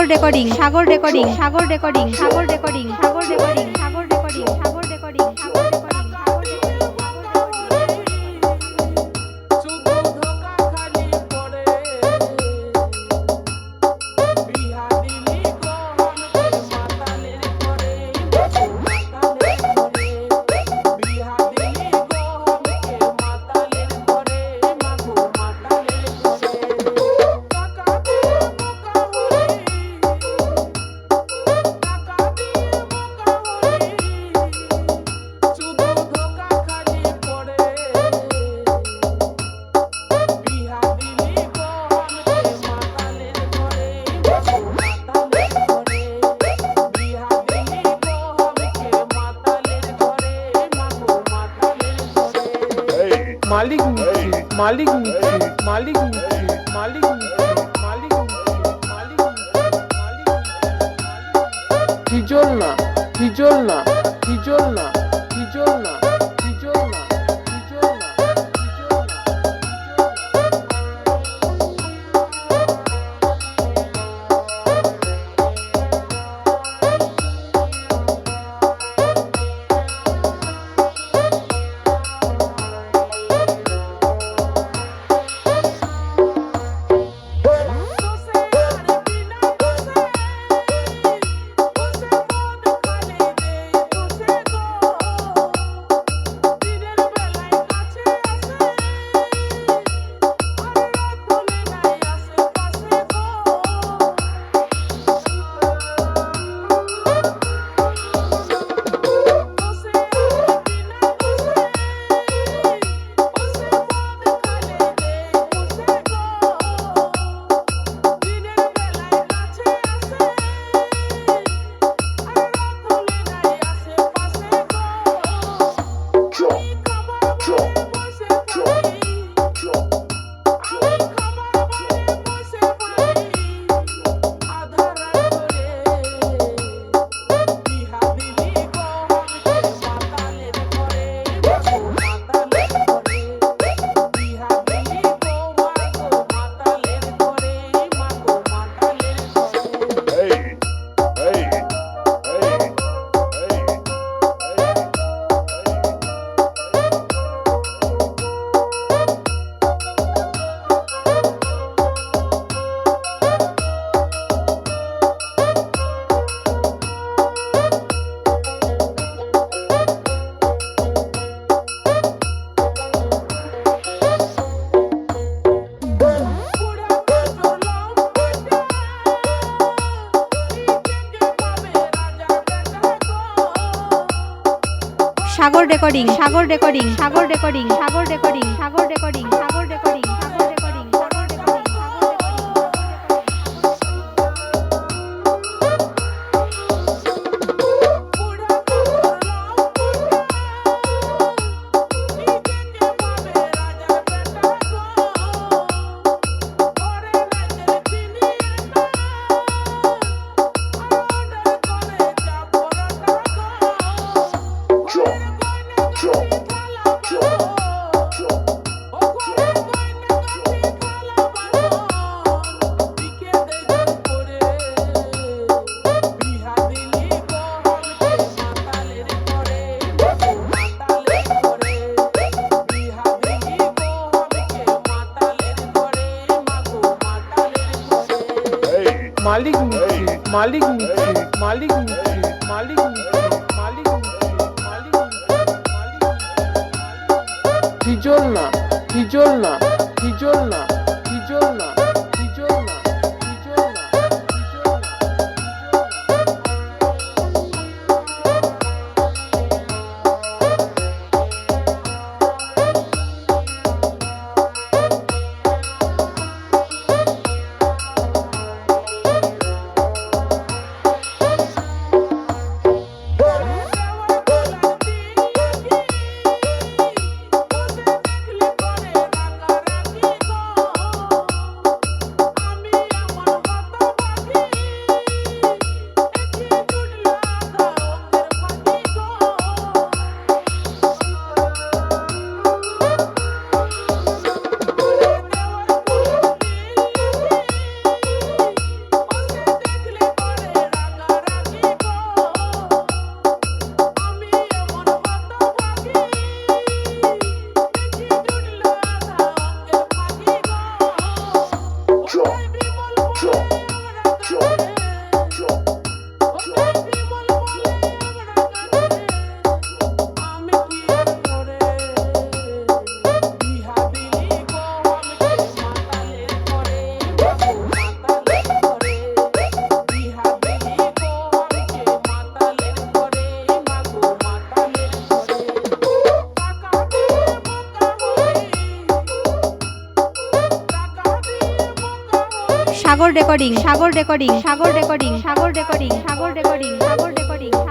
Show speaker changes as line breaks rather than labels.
সাগর recording সাগর recording সাগর recording সাগর recording সাগর recording সাগর recording সাগর recording সাগর recording
মালিক নিচ্ছে মালিক নিচ্ছে মালিক নিচ্ছে মালিক নিচ্ছে মালিক নিচ্ছে মালিক হিজল না হিজল না হিজল না হিজল না হিজল না হিজল না
সাগর রেকর্ডিং সাগর রেকর্ডিং সাগর রেকর্ডিং সাগর রেকর্ডিং সাগর রেকর্ডিং সাগর রেকর্ডিং সাগর রেকর্ডিং সাগর রেকর্ডিং
মালিক নিচ্ছে মালিক নিচ্ছে মালিক নিচ্ছে মালিক নিচ্ছে মালিক নিচ্ছে মালিক নিচ্ছে হিজল না হিজল না হিজল না হিজল না হিজল না হিজল না
সাগর রেকর্ডিং সাগর রেকর্ডিং সাগর রেকর্ডিং সাগর রেকর্ডিং সাগর রেকর্ডিং সাগর রেকর্ডিং